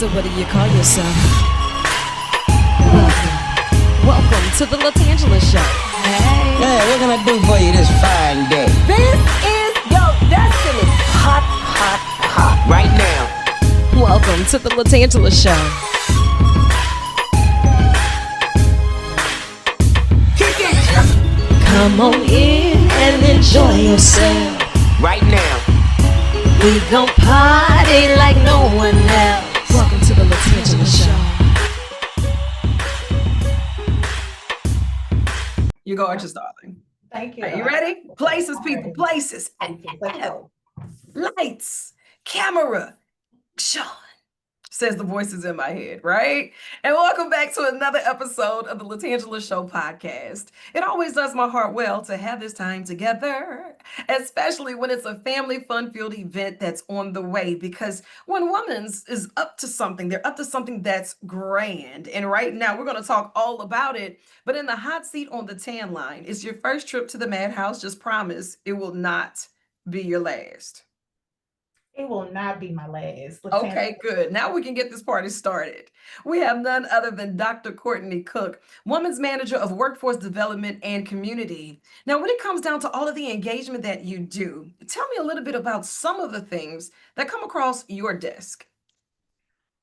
So what do you call yourself? Welcome to the LaTangela Show. Hey. Hey, what can I do for you this fine day? This is your destiny. Hot, hot, hot. Right now. Welcome to the LaTangela Show. Kick it. Come on in and enjoy yourself. Right now. We gon' party like no one else. Welcome to the LaTangela Show. You go at your darling. Thank you. Are you ready? Places, people, places. Lights, camera, Sean, says the voices in my head, right? And welcome back to another episode of the LaTangela Show podcast. It always does my heart well to have this time together, especially when it's a family fun-filled event that's on the way, because when women's is up to something, they're up to something that's grand. And right now we're going to talk all about it, but in the hot seat on the tan line, it's your first trip to the madhouse. Just promise it will not be your last. It will not be my last. Okay, good. Now we can get this party started. We have none other than Dr. Courtney Cook, Women's Manager of Workforce Development and Community. Now, when it comes down to all of the engagement that you do, tell me a little bit about some of the things that come across your desk.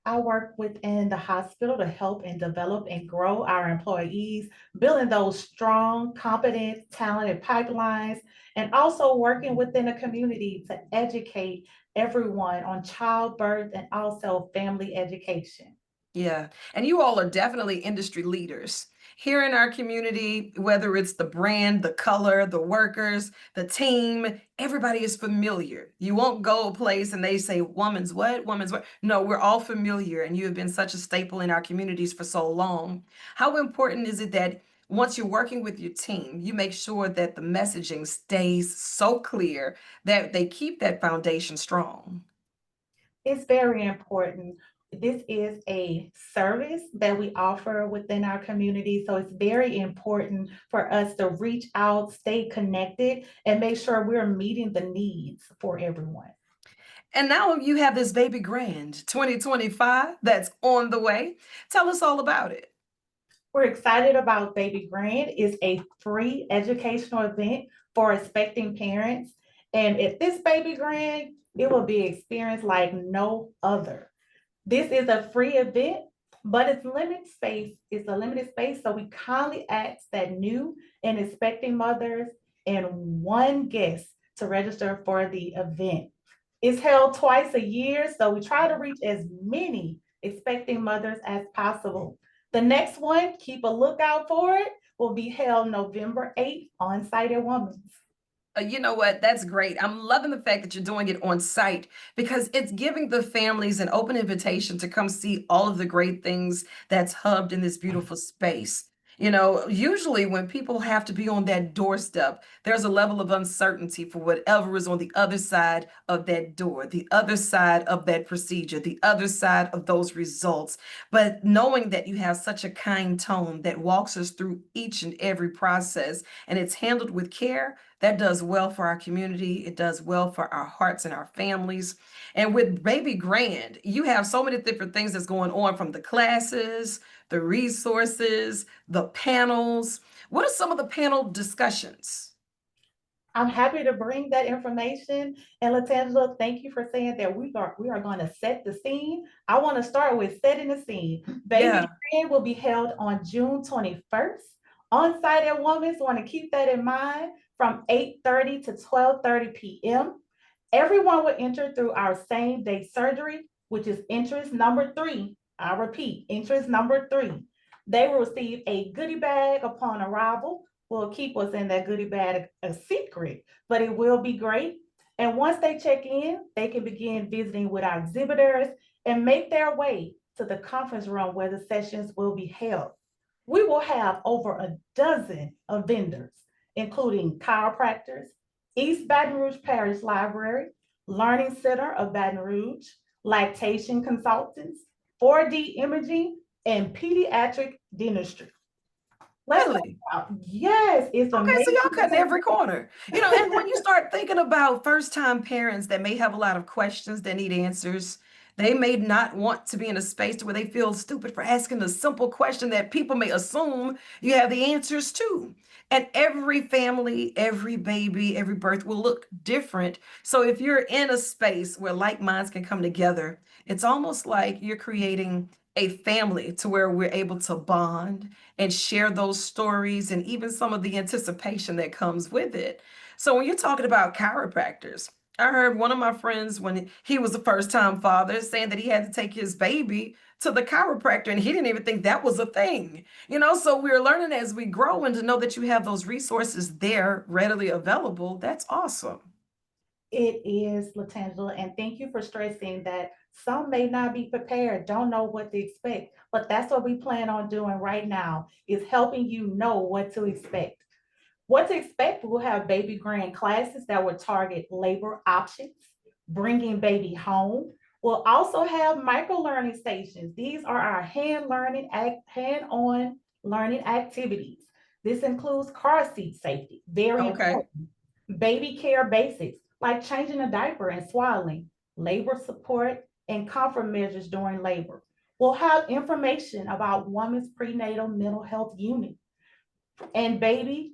I work within the hospital to help and develop and grow our employees, building those strong, competent, talented pipelines, and also working within the community to educate everyone on childbirth and also family education. Yeah, and you all are definitely industry leaders. Here in our community, whether it's the brand, the color, the workers, the team, everybody is familiar. You won't go a place and they say, woman's what? Woman's what? No, we're all familiar, and you have been such a staple in our communities for so long. How important is it that once you're working with your team, you make sure that the messaging stays so clear that they keep that foundation strong? It's very important. This is a service that we offer within our community. So it's very important for us to reach out, stay connected, and make sure we're meeting the needs for everyone. And now you have this baby grand 2025 that's on the way. Tell us all about it. We're excited about Baby Grand. It's a free educational event for expecting parents. And at this Baby Grand, it will be experienced like no other. This is a free event, but it's limited space. It's a limited space. So we kindly ask that new and expecting mothers and one guest to register for the event. It's held twice a year, so we try to reach as many expecting mothers as possible. The next one, keep a lookout for it, will be held November 8th on site at Women's. You know what? That's great. I'm loving the fact that you're doing it on site, because it's giving the families an open invitation to come see all of the great things that's hubbed in this beautiful space. You know, usually when people have to be on that doorstep, there's a level of uncertainty for whatever is on the other side of that door, the other side of that procedure, the other side of those results. But knowing that you have such a kind tone that walks us through each and every process, and it's handled with care, that does well for our community. It does well for our hearts and our families. And with Baby Grand, you have so many different things that's going on, from the classes, the resources, the panels. What are some of the panel discussions? I'm happy to bring that information. And LaTangela, thank you for saying that we are going to set the scene. I want to start with setting the scene. Baby Grand will be held on June 21st on site at Women's. Want to keep that in mind, from 8:30 to 12:30 p.m. Everyone will enter through our same day surgery, which is entrance number 3. I repeat, entrance number 3. They will receive a goodie bag upon arrival. We'll keep what's in that goodie bag a secret, but it will be great. And once they check in, they can begin visiting with our exhibitors and make their way to the conference room where the sessions will be held. We will have over a dozen of vendors, including chiropractors, East Baton Rouge Parish Library, Learning Center of Baton Rouge, lactation consultants, 4D imaging, and pediatric dentistry. Really? Yes, it's Okay, amazing. so y'all cutting every corner. You know, and when you start thinking about first-time parents that may have a lot of questions that need answers, They may not want to be in a space to where they feel stupid for asking a simple question that people may assume you have the answers to. And every family, every baby, every birth will look different. So if you're in a space where like minds can come together, it's almost like you're creating a family to where we're able to bond and share those stories and even some of the anticipation that comes with it. So when you're talking about chiropractors, I heard one of my friends when he was a first time father saying that he had to take his baby to the chiropractor and he didn't even think that was a thing. So we're learning as we grow, and to know that you have those resources there readily available, that's awesome. It is, Latangela, and thank you for stressing that some may not be prepared, don't know what to expect, but that's what we plan on doing right now, is helping you know what to expect. What to expect, we'll have baby grand classes that will target labor options, bringing baby home. We'll also have micro learning stations. These are our hands-on learning activities. This includes car seat safety, very Okay. important, baby care basics like changing a diaper and swaddling, labor support, and comfort measures during labor. We'll have information about women's prenatal mental health unit and baby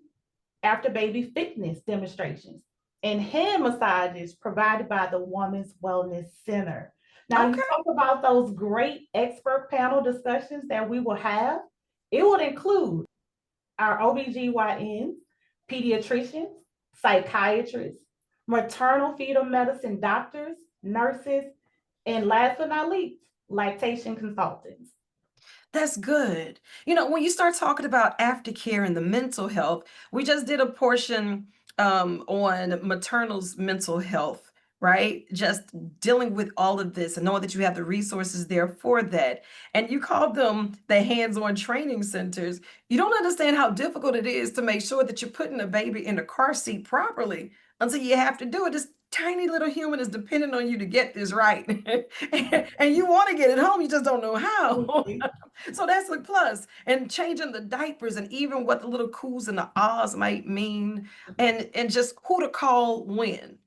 after baby fitness demonstrations and hand massages provided by the Women's Wellness Center. Now, you Okay. talk about those great expert panel discussions that we will have. It would include our OBGYNs, pediatricians, psychiatrists, maternal fetal medicine doctors, nurses, and last but not least, lactation consultants. That's good. When you start talking about aftercare and the mental health, we just did a portion on maternal's mental health, right? Just dealing with all of this and knowing that you have the resources there for that. And you call them the hands-on training centers. You don't understand how difficult it is to make sure that you're putting a baby in a car seat properly until you have to do it. This tiny little human is dependent on you to get this right. And you want to get it home, you just don't know how. So that's a plus. And changing the diapers and even what the little coos and the ahs might mean, and just who to call when.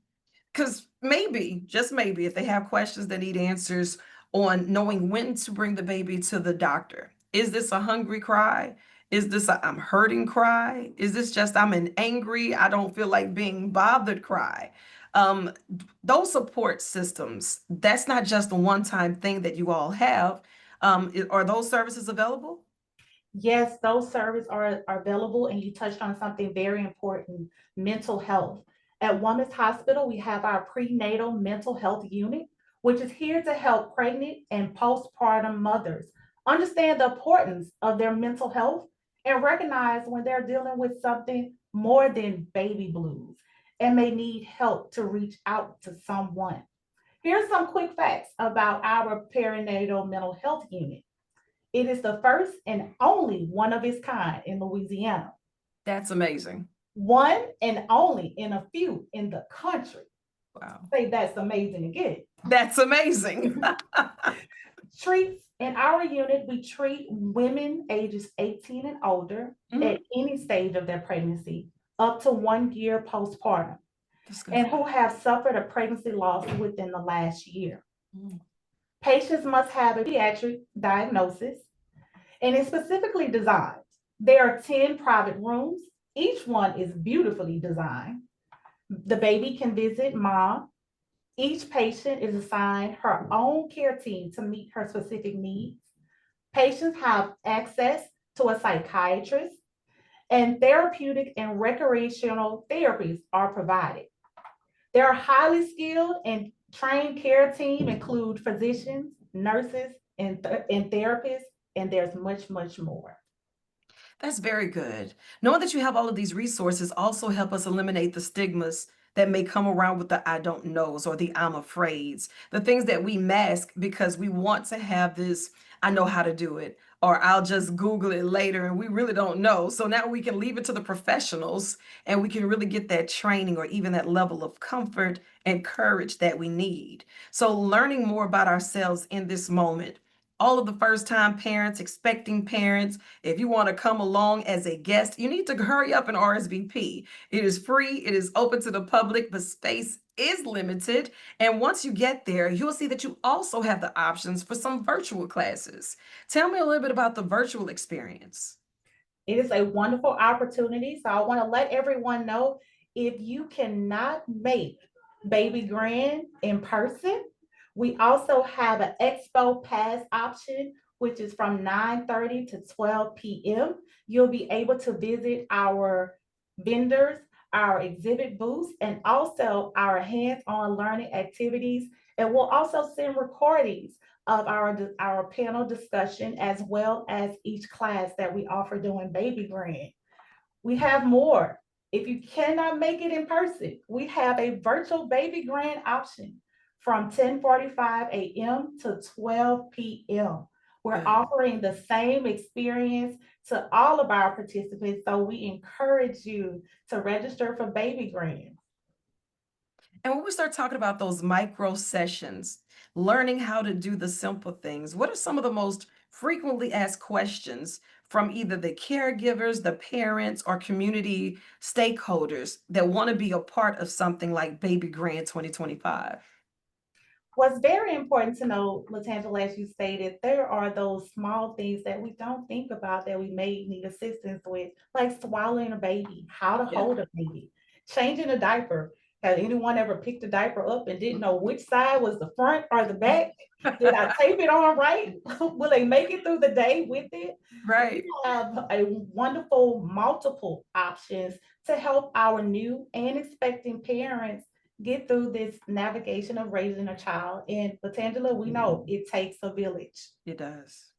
Because maybe, just maybe, if they have questions that need answers on knowing when to bring the baby to the doctor. Is this a hungry cry? Is this a I'm hurting cry? Is this just I'm an angry, I don't feel like being bothered cry? Um, those support systems, that's not just a one-time thing that you all have. Are those services available? Yes, those services are available, and you touched on something very important, mental health. At Women's Hospital, we have our prenatal mental health unit, which is here to help pregnant and postpartum mothers understand the importance of their mental health and recognize when they're dealing with something more than baby blues and may need help to reach out to someone. Here's some quick facts about our perinatal mental health unit. It is the first and only one of its kind in Louisiana, That's amazing. one and only in a few in the country. Wow. Say that's amazing again. That's amazing. Treats in our unit, we treat women ages 18 and older Mhm. at any stage of their pregnancy up to 1 year postpartum That's and good. who have suffered a pregnancy loss within the last year. Mm. Patients must have a pediatric diagnosis and is specifically designed. There are 10 private rooms. Each one is beautifully designed. The baby can visit mom. Each patient is assigned her own care team to meet her specific needs. Patients have access to a psychiatrist, and therapeutic and recreational therapies are provided. Their highly skilled and trained care team include physicians, nurses, and therapists, and there's much, much more. That's very good. Knowing that you have all of these resources also help us eliminate the stigmas that may come around with the I don't knows or the I'm afraids, the things that we mask because we want to have this, I know how to do it, or I'll just Google it later and we really don't know. So now we can leave it to the professionals and we can really get that training or even that level of comfort and courage that we need. So learning more about ourselves in this moment, all of the first-time parents, expecting parents, if you want to come along as a guest, you need to hurry up and RSVP. It is free, it is open to the public, but space is limited. And once you get there, you'll see that you also have the options for some virtual classes. Tell me a little bit about the virtual experience. It is a wonderful opportunity. So I want to let everyone know, if you cannot make Baby Grand in person, we also have an Expo Pass option, which is from 9:30 to 12 p.m. You'll be able to visit our vendors, our exhibit booths, and also our hands-on learning activities. And we'll also send recordings of our panel discussion, as well as each class that we offer during Baby Grand. We have more. If you cannot make it in person, we have a virtual Baby Grand option from 10:45 a.m. to 12 p.m. We're offering the same experience to all of our participants, so we encourage you to register for Baby Grand. And when we start talking about those micro sessions, learning how to do the simple things, what are some of the most frequently asked questions from either the caregivers, the parents, or community stakeholders that want to be a part of something like Baby Grand 2025? What's very important to know, LaTangela, as you stated, there are those small things that we don't think about that we may need assistance with, like swallowing a baby, how to Yeah. hold a baby, changing a diaper. Has anyone ever picked a diaper up and didn't know which side was the front or the back? Did I tape it on right? Will they make it through the day with it? Right. We have a wonderful multiple options to help our new and expecting parents get through this navigation of raising a child. And Potangela, we know it takes a village. It does.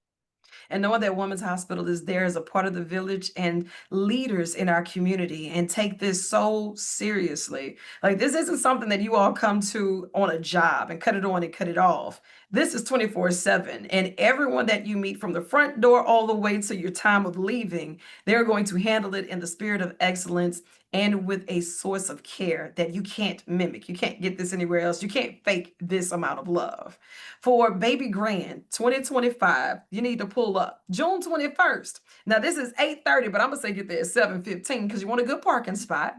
And knowing that Women's Hospital is there as a part of the village and leaders in our community and take this so seriously. Like, this isn't something that you all come to on a job and cut it on and cut it off. This is 24/7. And everyone that you meet from the front door all the way to your time of leaving, they're going to handle it in the spirit of excellence and with a source of care that you can't mimic. You can't get this anywhere else. You can't fake this amount of love. For Baby Grand 2025, you need to pull up June 21st. Now, this is 8:30, but I'm going to say get there at 7:15 because you want a good parking spot.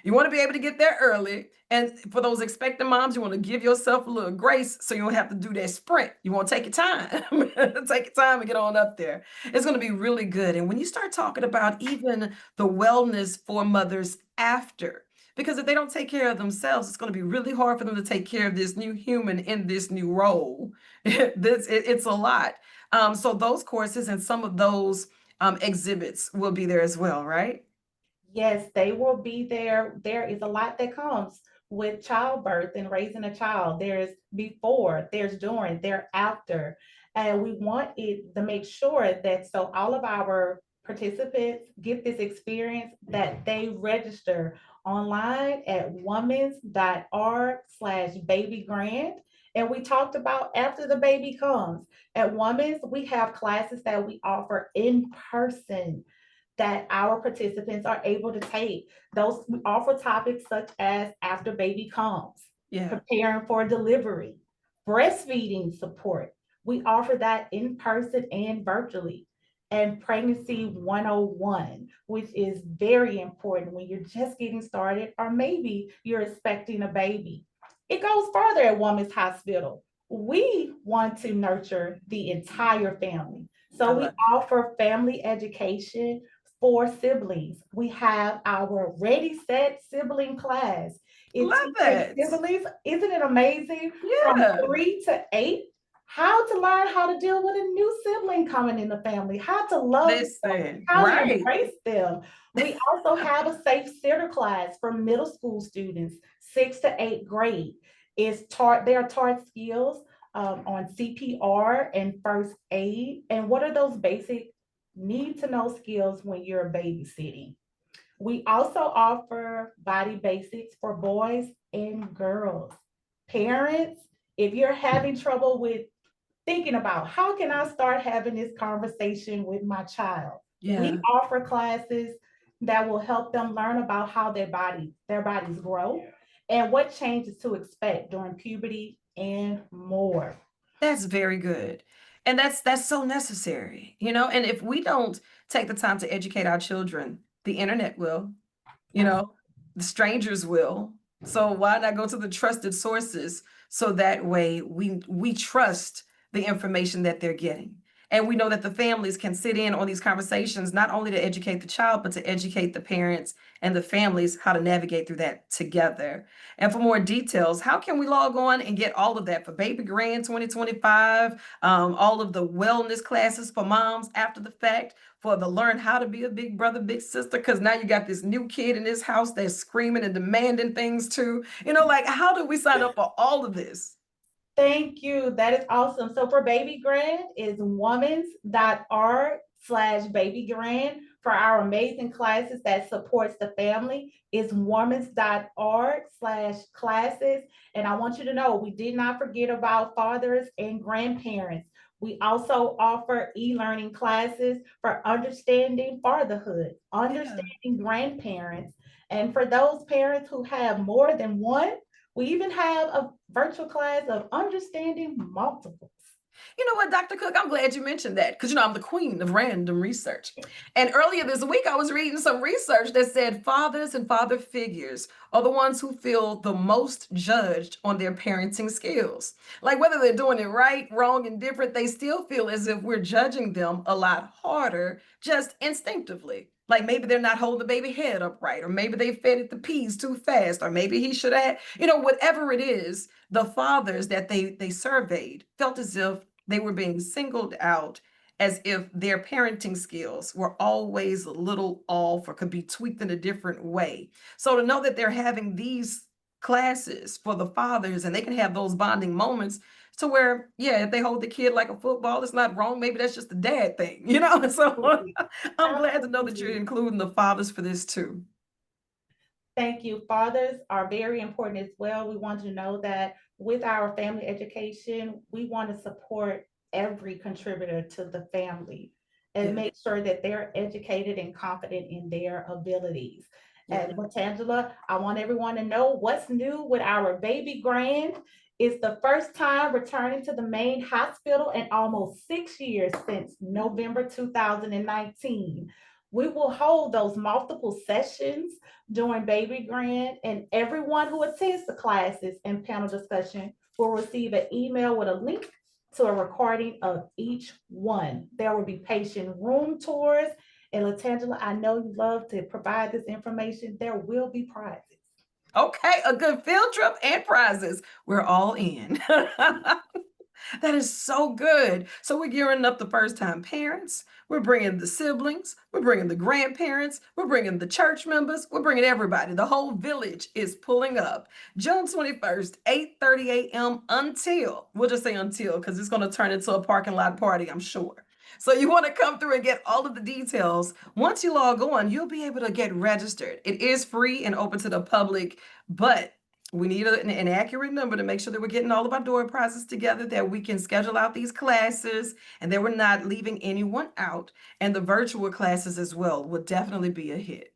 You want to be able to get there early. And for those expecting moms, you want to give yourself a little grace so you don't have to do that sprint. You want to take your time. Take your time and get on up there. It's going to be really good. And when you start talking about even the wellness for mothers after, because if they don't take care of themselves, it's going to be really hard for them to take care of this new human in this new role. It's a lot. So those courses and some of those exhibits will be there as well, right? Yes, they will be there. There is a lot that comes with childbirth and raising a child. There's before, there's during, there after. And we want it to make sure that so all of our participants get this experience, that they register online at womans.org/babygrand. And we talked about after the baby comes. At Women's, we have classes that we offer in person that our participants are able to take. Those we offer topics such as after baby comes, preparing for delivery, breastfeeding support. We offer that in person and virtually. And Pregnancy 101, which is very important when you're just getting started, or maybe you're expecting a baby. It goes further at Women's Hospital. We want to nurture the entire family. So we offer family education for siblings. We have our Ready Set sibling class. It teaches siblings, isn't it amazing? From 3 to 8, how to learn how to deal with a new sibling coming in the family, how to love them, how to embrace them. We also have a safe sitter class for middle school students, 6th to 8th grade. They are taught skills on CPR and first aid. And what are those basic need to know skills when you're babysitting? We also offer body basics for boys and girls. Parents, if you're having trouble with thinking about how can I start having this conversation with my child, we offer classes that will help them learn about how their bodies grow and what changes to expect during puberty and more. That's very good. And that's so necessary, you know? And if we don't take the time to educate our children, the internet will, you know, the strangers will. So why not go to the trusted sources so that way we trust the information that they're getting. And we know that the families can sit in on these conversations, not only to educate the child, but to educate the parents and the families how to navigate through that together. And for more details, how can we log on and get all of that for Baby Grand 2025, all of the wellness classes for moms after the fact, for the learn how to be a big brother, big sister, because now you got this new kid in this house that's screaming and demanding things too. You know, like how do we sign up for all of this? Thank you. That is awesome. So for Baby Grand is womans.org/Baby Grand. For our amazing classes that supports the family is womans.org/classes. And I want you to know we did not forget about fathers and grandparents. We also offer e-learning classes for understanding fatherhood, understanding grandparents, and for those parents who have more than one, we even have a virtual class of understanding multiples. You know what, Dr. Cook, I'm glad you mentioned that because, you know, I'm the queen of random research. And earlier this week, I was reading some research that said fathers and father figures are the ones who feel the most judged on their parenting skills. Like whether they're doing it right, wrong, and different, they still feel as if we're judging them a lot harder just instinctively. Like maybe they're not holding the baby head up right, or maybe they fed it the peas too fast, or maybe he should have, you know, whatever it is, the fathers that they surveyed felt as if they were being singled out, as if their parenting skills were always a little off or could be tweaked in a different way. So to know that they're having these classes for the fathers and they can have those bonding moments to where, yeah, if they hold the kid like a football, it's not wrong. Maybe that's just a dad thing, you know? So I'm glad to know that you're including the fathers for this too. Thank you. Fathers are very important as well. We want to know that with our family education, we want to support every contributor to the family and Yeah. make sure that they're educated and confident in their abilities. Yeah. And LaTangela, I want everyone to know what's new with our Baby Grand. It's the first time returning to the main hospital in almost 6 years since November 2019. We will hold those multiple sessions during Baby Grand, and everyone who attends the classes and panel discussion will receive an email with a link to a recording of each one. There will be patient room tours. And LaTangela, I know you love to provide this information. There will be prizes. Okay, a good field trip and prizes. We're all in. That is so good. So we're gearing up the first time parents. We're bringing the siblings. We're bringing the grandparents. We're bringing the church members. We're bringing everybody. The whole village is pulling up. June 21st, 8:30 a.m. until, we'll just say until, because it's going to turn into a parking lot party, I'm sure. So you want to come through and get all of the details. Once you log on, you'll be able to get registered. It is free and open to the public, but we need an accurate number to make sure that we're getting all of our door prizes together, that we can schedule out these classes and that we're not leaving anyone out. And the virtual classes as well will definitely be a hit.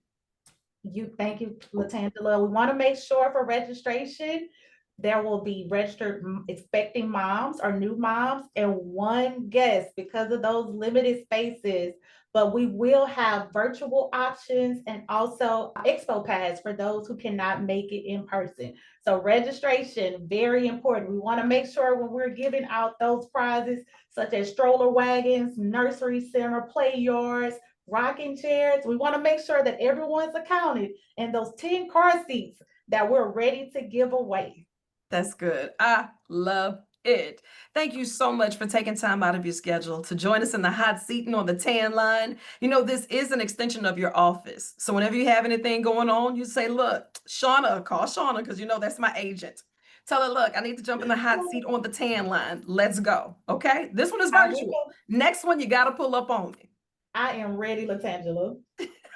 Thank you, LaTangela. We want to make sure for registration, there will be registered expecting moms or new moms and one guest because of those limited spaces. But we will have virtual options and also expo pass for those who cannot make it in person. So registration, very important. We want to make sure when we're giving out those prizes, such as stroller wagons, nursery center, play yards, rocking chairs, we want to make sure that everyone's accounted and those 10 car seats that we're ready to give away. That's good. I love it. Thank you so much for taking time out of your schedule to join us in the hot seat and on the tan line. You know, this is an extension of your office. So whenever you have anything going on, you say, look, Shauna, call Shauna, because you know that's my agent. Tell her, look, I need to jump in the hot seat on the tan line. Let's go. Okay. This one is virtual. Next one, you got to pull up on me. I am ready, LaTangela.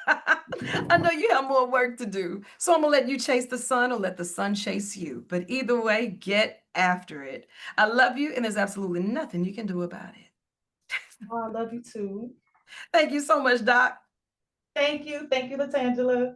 I know you have more work to do, so I'm gonna let you chase the sun or let the sun chase you. But either way, get after it. I love you, and there's absolutely nothing you can do about it. Oh, I love you too. Thank you so much, Doc. Thank you. Thank you, LaTangela.